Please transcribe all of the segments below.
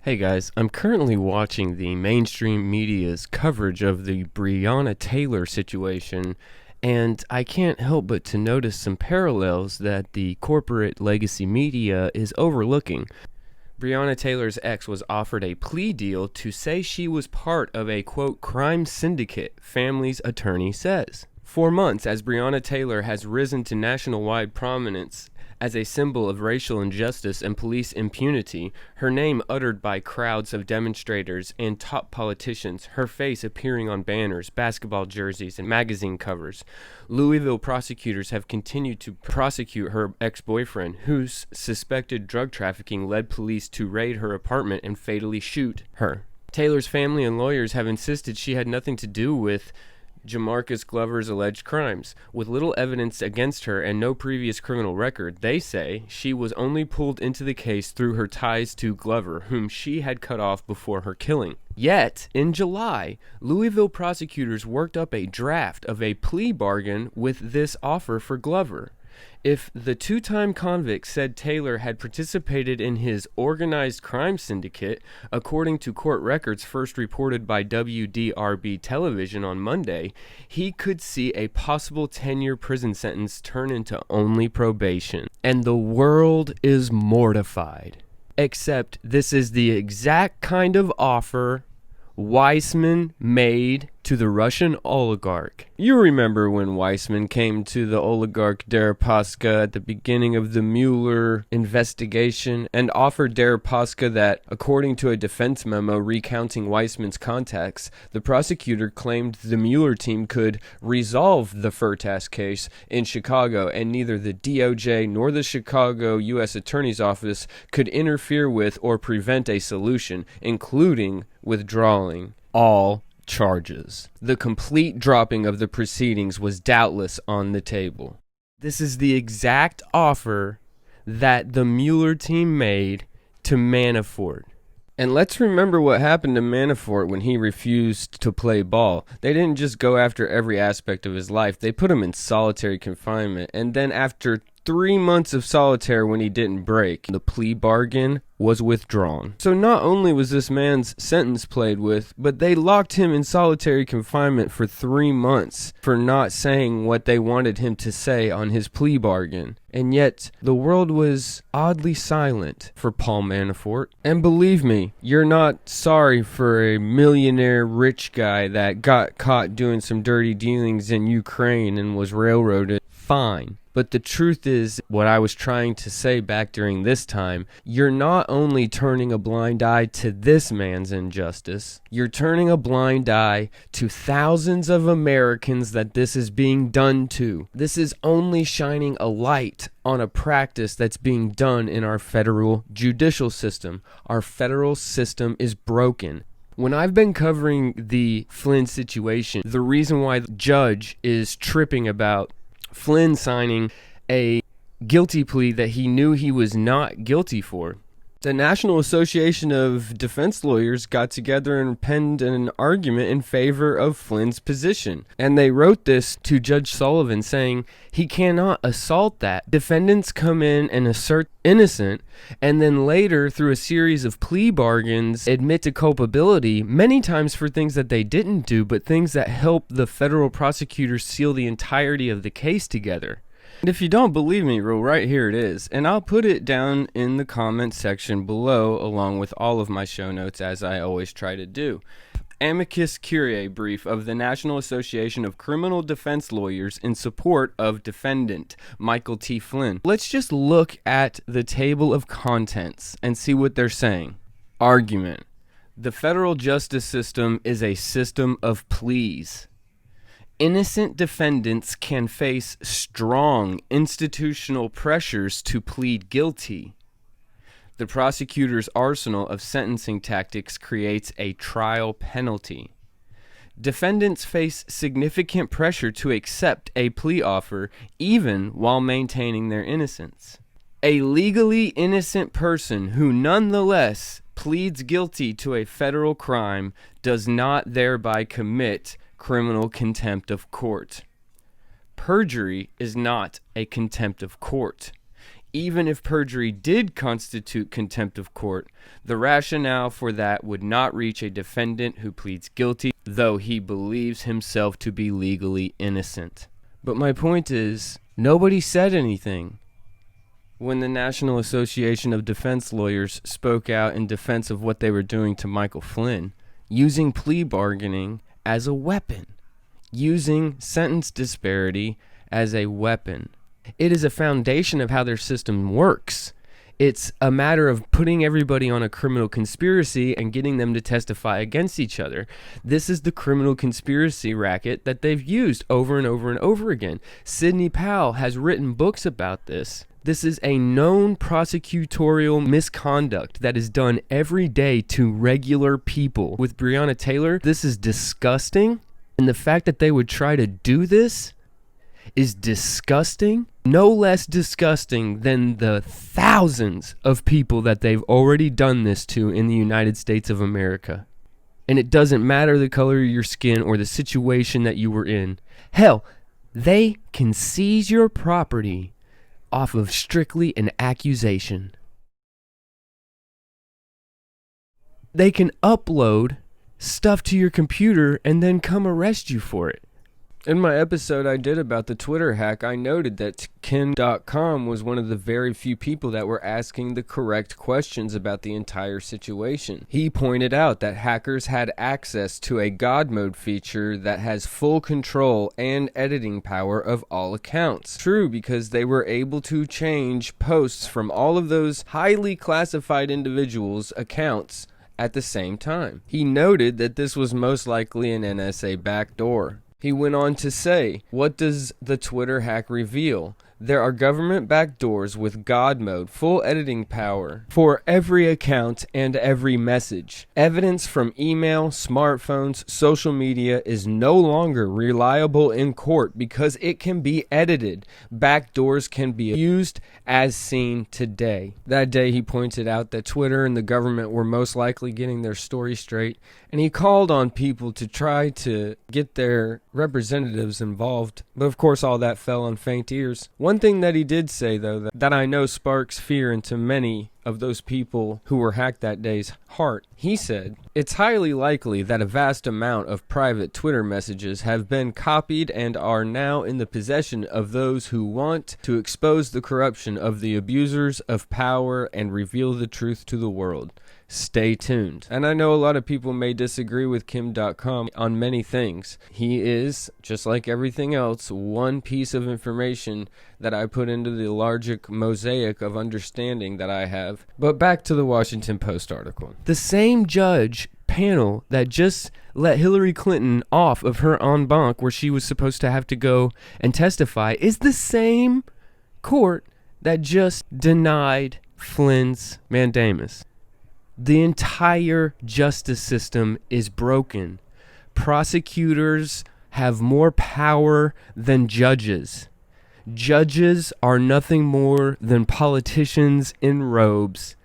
Hey guys, I'm currently watching the mainstream media's coverage of the Breonna Taylor situation, and I can't help but to notice some parallels that the corporate legacy media is overlooking. Breonna Taylor's ex was offered a plea deal to say she was part of a, quote, crime syndicate, family's attorney says. For months, as Breonna Taylor has risen to nationwide prominence as a symbol of racial injustice and police impunity, her name uttered by crowds of demonstrators and top politicians, her face appearing on banners, basketball jerseys, and magazine covers. Louisville prosecutors have continued to prosecute her ex-boyfriend, whose suspected drug trafficking led police to raid her apartment and fatally shoot her. Taylor's family and lawyers have insisted she had nothing to do with Jamarcus Glover's alleged crimes. With little evidence against her and no previous criminal record, they say she was only pulled into the case through her ties to Glover, whom she had cut off before her killing. Yet, in July, Louisville prosecutors worked up a draft of a plea bargain with this offer for Glover. If the two-time convict said Taylor had participated in his organized crime syndicate, according to court records first reported by WDRB television on Monday, he could see a possible 10-year prison sentence turn into only probation. And the world is mortified. Except this is the exact kind of offer Weissman made to the Russian oligarch. You remember when Weissman came to the oligarch Deripaska at the beginning of the Mueller investigation and offered Deripaska that, according to a defense memo recounting Weissman's contacts, the prosecutor claimed the Mueller team could resolve the Furtas case in Chicago, and neither the DOJ nor the Chicago U.S. Attorney's Office could interfere with or prevent a solution, including withdrawing all charges. The complete dropping of the proceedings was doubtless on the table. This is the exact offer that the Mueller team made to Manafort. And let's remember what happened to Manafort when he refused to play ball. They didn't just go after every aspect of his life. They put him in solitary confinement. And then after 3 months of solitary, when he didn't break, the plea bargain was withdrawn. So not only was this man's sentence played with, but they locked him in solitary confinement for 3 months for not saying what they wanted him to say on his plea bargain. And yet, the world was oddly silent for Paul Manafort. And believe me, you're not sorry for a millionaire rich guy that got caught doing some dirty dealings in Ukraine and was railroaded. Fine. But the truth is, what I was trying to say back during this time, you're not only turning a blind eye to this man's injustice, you're turning a blind eye to thousands of Americans that this is being done to. This is only shining a light on a practice that's being done in our federal judicial system. Our federal system is broken. When I've been covering the Flynn situation, the reason why the judge is tripping about Flynn signing a guilty plea that he knew he was not guilty for, the National Association of Defense Lawyers got together and penned an argument in favor of Flynn's position. And they wrote this to Judge Sullivan saying he cannot assault that. Defendants come in and assert innocent, and then later, through a series of plea bargains, admit to culpability, many times for things that they didn't do, but things that help the federal prosecutors seal the entirety of the case together. And if you don't believe me, well, right here it is. And I'll put it down in the comments section below, along with all of my show notes, as I always try to do. Amicus Curiae brief of the National Association of Criminal Defense Lawyers in support of defendant Michael T. Flynn. Let's just look at the table of contents and see what they're saying. Argument. The federal justice system is a system of pleas. Innocent defendants can face strong institutional pressures to plead guilty. The prosecutor's arsenal of sentencing tactics creates a trial penalty. Defendants face significant pressure to accept a plea offer even while maintaining their innocence. A legally innocent person who nonetheless pleads guilty to a federal crime does not thereby commit criminal contempt of court. Perjury is not a contempt of court. Even if perjury did constitute contempt of court, the rationale for that would not reach a defendant who pleads guilty, though he believes himself to be legally innocent. But my point is, nobody said anything when the National Association of Defense Lawyers spoke out in defense of what they were doing to Michael Flynn, using plea bargaining as a weapon, using sentence disparity as a weapon. It is a foundation of how their system works. It's a matter of putting everybody on a criminal conspiracy and getting them to testify against each other. This is the criminal conspiracy racket that they've used over and over and over again. Sidney Powell has written books about this. This is a known prosecutorial misconduct that is done every day to regular people. With Breonna Taylor, this is disgusting. And the fact that they would try to do this is disgusting. No less disgusting than the thousands of people that they've already done this to in the United States of America. And it doesn't matter the color of your skin or the situation that you were in. Hell, they can seize your property off of strictly an accusation. They can upload stuff to your computer and then come arrest you for it. In my episode I did about the Twitter hack, I noted that Ken.com was one of the very few people that were asking the correct questions about the entire situation. He pointed out that hackers had access to a God mode feature that has full control and editing power of all accounts. True, because they were able to change posts from all of those highly classified individuals' accounts at the same time. He noted that this was most likely an NSA backdoor. He went on to say, what does the Twitter hack reveal? There are government backdoors with God mode, full editing power for every account and every message. Evidence from email, smartphones, social media is no longer reliable in court because it can be edited. Backdoors can be used as seen today. That day he pointed out that Twitter and the government were most likely getting their story straight, and he called on people to try to get their representatives involved. But of course all that fell on faint ears. One thing that he did say, though, that I know sparks fear into many of those people who were hacked that day's heart. He said, it's highly likely that a vast amount of private Twitter messages have been copied and are now in the possession of those who want to expose the corruption of the abusers of power and reveal the truth to the world. Stay tuned. And I know a lot of people may disagree with Kim.com on many things. He is, just like everything else, one piece of information that I put into the larger mosaic of understanding that I have. But back to the Washington Post article. The same judge panel that just let Hillary Clinton off of her en banc where she was supposed to have to go and testify is the same court that just denied Flynn's mandamus. The entire justice system is broken. Prosecutors have more power than judges. Judges are nothing more than politicians in robes.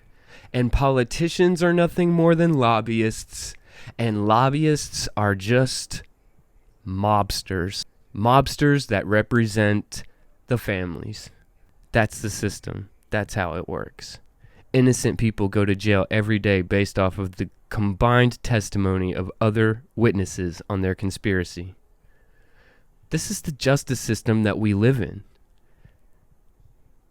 And politicians are nothing more than lobbyists. And lobbyists are just mobsters. Mobsters that represent the families. That's the system. That's how it works. Innocent people go to jail every day based off of the combined testimony of other witnesses on their conspiracy. This is the justice system that we live in.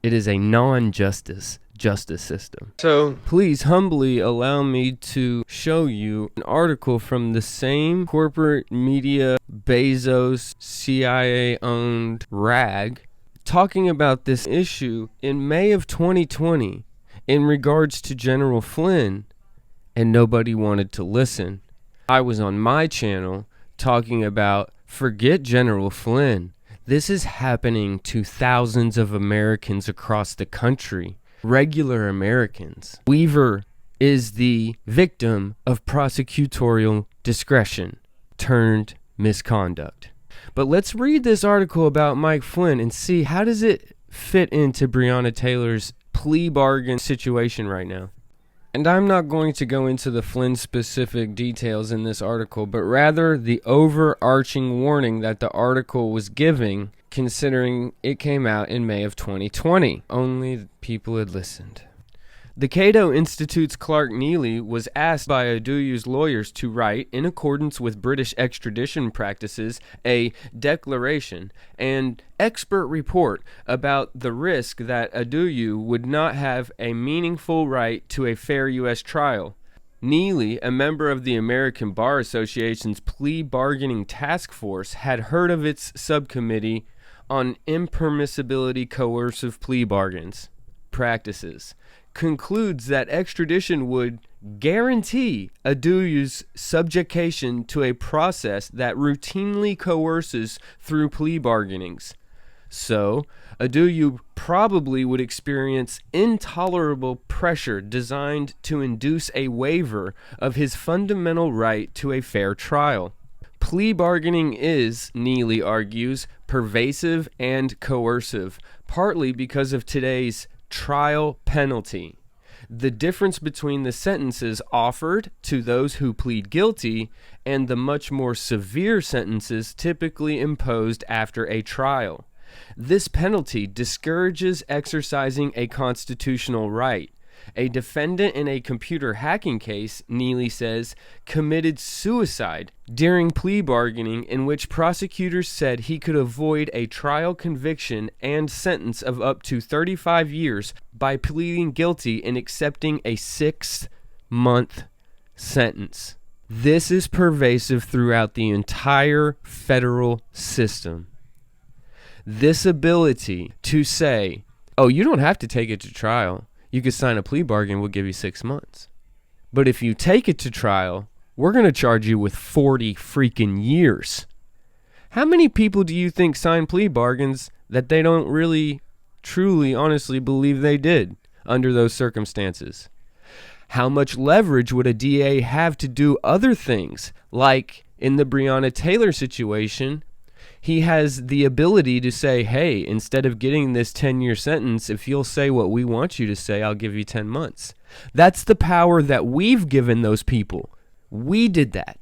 It is a non-justice justice system. So please humbly allow me to show you an article from the same corporate media, Bezos, CIA-owned rag, talking about this issue in May of 2020. In regards to General Flynn, and nobody wanted to listen. I was on my channel talking about, forget General Flynn. This is happening to thousands of Americans across the country. Regular Americans. Weaver is the victim of prosecutorial discretion turned misconduct. But let's read this article about Mike Flynn and see how does it fit into Breonna Taylor's plea bargain situation right now. And I'm not going to go into the Flynn specific details in this article, but rather the overarching warning that the article was giving considering it came out in May of 2020. Only people had listened. The Cato Institute's Clark Neely was asked by Aduyu's lawyers to write, in accordance with British extradition practices, a declaration and expert report about the risk that Aduyu would not have a meaningful right to a fair U.S. trial. Neely, a member of the American Bar Association's plea bargaining task force, had heard of its subcommittee on impermissibility coercive plea bargains practices, concludes that extradition would guarantee Aduyu's subjugation to a process that routinely coerces through plea bargainings. So, Aduyu probably would experience intolerable pressure designed to induce a waiver of his fundamental right to a fair trial. Plea bargaining is, Neely argues, pervasive and coercive, partly because of today's trial penalty. The difference between the sentences offered to those who plead guilty and the much more severe sentences typically imposed after a trial. This penalty discourages exercising a constitutional right. A defendant in a computer hacking case, Neely says, committed suicide during plea bargaining in which prosecutors said he could avoid a trial conviction and sentence of up to 35 years by pleading guilty and accepting a 6-month sentence. This is pervasive throughout the entire federal system. This ability to say, oh, you don't have to take it to trial. You could sign a plea bargain, we'll give you 6 months. But if you take it to trial, we're going to charge you with 40 freaking years. How many people do you think sign plea bargains that they don't really, truly, honestly believe they did under those circumstances? How much leverage would a DA have to do other things, like in the Breonna Taylor situation? He has the ability to say, hey, instead of getting this 10-year sentence, if you'll say what we want you to say, I'll give you 10 months. That's the power that we've given those people. We did that.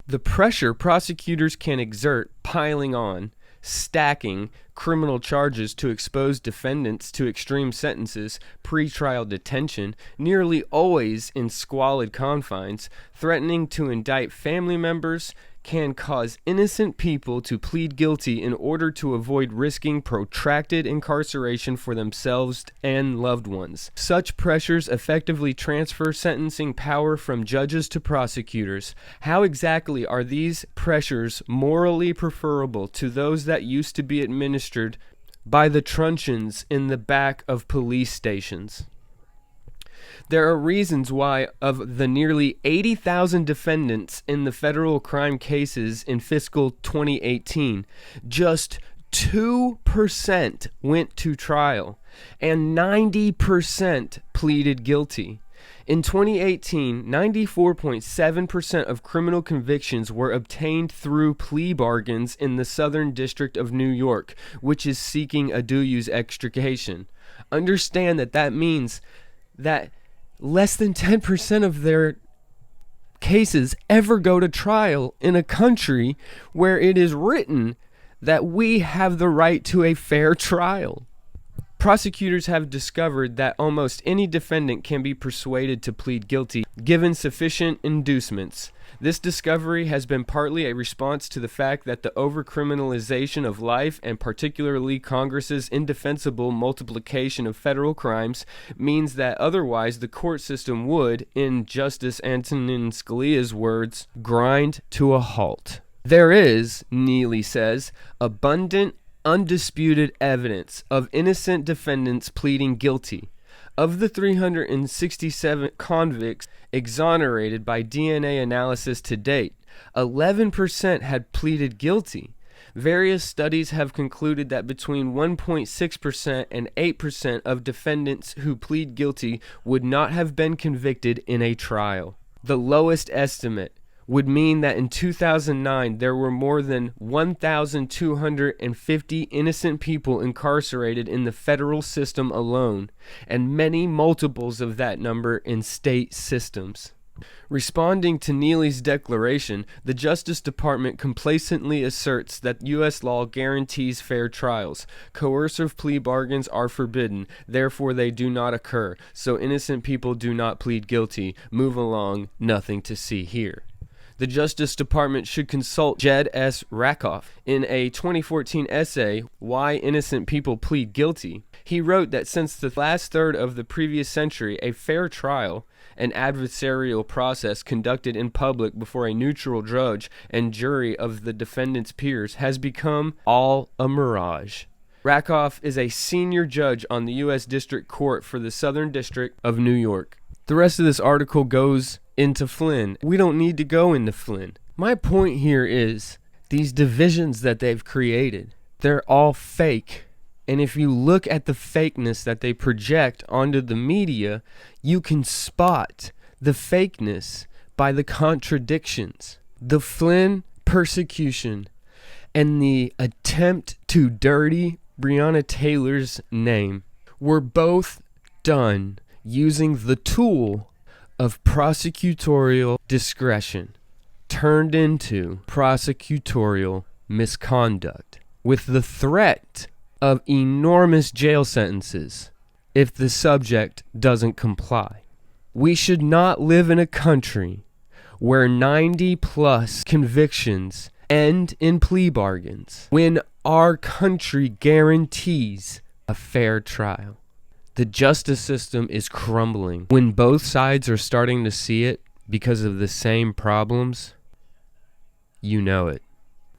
The pressure prosecutors can exert piling on, stacking criminal charges to expose defendants to extreme sentences, pretrial detention, nearly always in squalid confines, threatening to indict family members, can cause innocent people to plead guilty in order to avoid risking protracted incarceration for themselves and loved ones. Such pressures effectively transfer sentencing power from judges to prosecutors. How exactly are these pressures morally preferable to those that used to be administered by the truncheons in the back of police stations? There are reasons why, of the nearly 80,000 defendants in the federal crime cases in fiscal 2018, just 2% went to trial, and 90% pleaded guilty. In 2018, 94.7% of criminal convictions were obtained through plea bargains in the Southern District of New York, which is seeking Aduyu's extradition. Understand that means that less than 10% of their cases ever go to trial in a country where it is written that we have the right to a fair trial. Prosecutors have discovered that almost any defendant can be persuaded to plead guilty given sufficient inducements. This discovery has been partly a response to the fact that the overcriminalization of life, and particularly Congress's indefensible multiplication of federal crimes, means that otherwise the court system would, in Justice Antonin Scalia's words, grind to a halt. There is, Neely says, abundant, undisputed evidence of innocent defendants pleading guilty. Of the 367 convicts exonerated by DNA analysis to date, 11% had pleaded guilty. Various studies have concluded that between 1.6% and 8% of defendants who plead guilty would not have been convicted in a trial. The lowest estimate would mean that in 2009 there were more than 1,250 innocent people incarcerated in the federal system alone, and many multiples of that number in state systems. Responding to Neely's declaration, the Justice Department complacently asserts that U.S. law guarantees fair trials. Coercive plea bargains are forbidden, therefore they do not occur, so innocent people do not plead guilty. Move along, nothing to see here. The Justice Department should consult Jed S. Rakoff. In a 2014 essay, Why Innocent People Plead Guilty, he wrote that since the last third of the previous century, a fair trial, an adversarial process conducted in public before a neutral judge and jury of the defendant's peers, has become all a mirage. Rakoff is a senior judge on the U.S. District Court for the Southern District of New York. The rest of this article goes into Flynn. We don't need to go into Flynn. My point here is these divisions that they've created, they're all fake. And if you look at the fakeness that they project onto the media, you can spot the fakeness by the contradictions. The Flynn persecution and the attempt to dirty Breonna Taylor's name were both done using the tool of prosecutorial discretion turned into prosecutorial misconduct, with the threat of enormous jail sentences if the subject doesn't comply. We should not live in a country where 90+ convictions end in plea bargains when our country guarantees a fair trial. The justice system is crumbling. When both sides are starting to see it because of the same problems, you know it.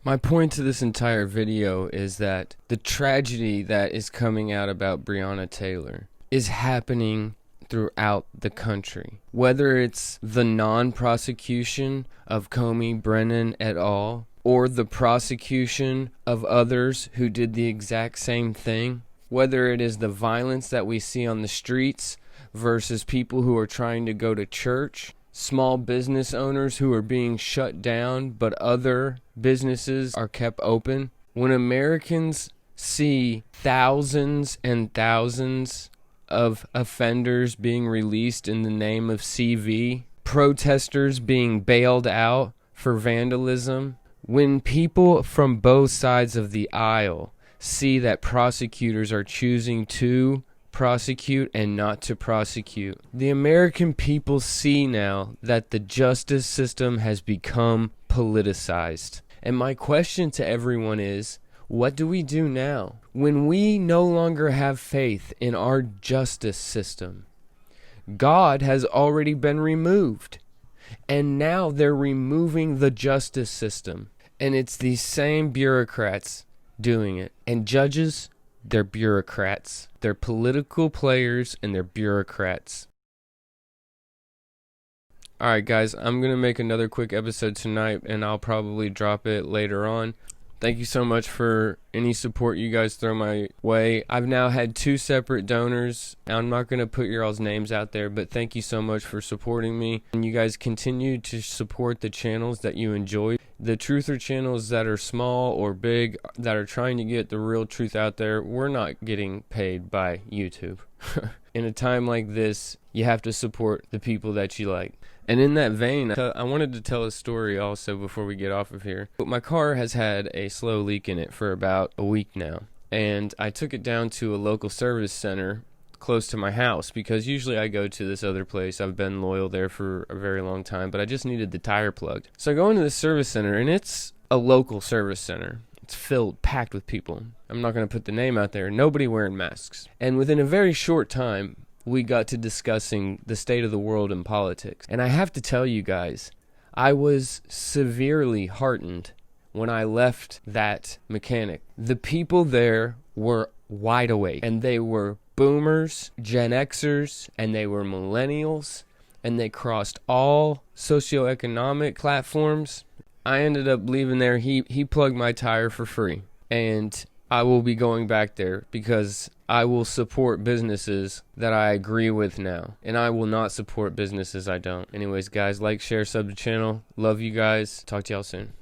My point to this entire video is that the tragedy that is coming out about Breonna Taylor is happening throughout the country. Whether it's the non-prosecution of Comey, Brennan et al., or the prosecution of others who did the exact same thing, whether it is the violence that we see on the streets versus people who are trying to go to church, small business owners who are being shut down but other businesses are kept open. When Americans see thousands and thousands of offenders being released in the name of CV, protesters being bailed out for vandalism, when people from both sides of the aisle see that prosecutors are choosing to prosecute and not to prosecute, the American people see now that the justice system has become politicized. And my question to everyone is, what do we do now? When we no longer have faith in our justice system, God has already been removed. And now they're removing the justice system. And it's these same bureaucrats doing it. And judges, they're bureaucrats. They're political players and they're bureaucrats. Alright guys, I'm going to make another quick episode tonight and I'll probably drop it later on. Thank you so much for any support you guys throw my way. I've now had 2 separate donors. I'm not going to put your all's names out there, but thank you so much for supporting me. And you guys continue to support the channels that you enjoy. The truther channels that are small or big that are trying to get the real truth out there, we're not getting paid by YouTube. In a time like this, you have to support the people that you like. And in that vein, I wanted to tell a story also before we get off of here. My car has had a slow leak in it for about a week now. And I took it down to a local service center close to my house because usually I go to this other place. I've been loyal there for a very long time, but I just needed the tire plugged. So I go into the service center, and it's a local service center. It's filled, packed with people. I'm not going to put the name out there. Nobody wearing masks. And within a very short time, we got to discussing the state of the world and politics. And I have to tell you guys, I was severely heartened when I left that mechanic. The people there were wide awake, and they were boomers, Gen Xers, and they were millennials, and they crossed all socioeconomic platforms. I ended up leaving there. He plugged my tire for free, and I will be going back there because I will support businesses that I agree with now, and I will not support businesses I don't. Anyways, guys, like, share, sub the channel. Love you guys. Talk to y'all soon.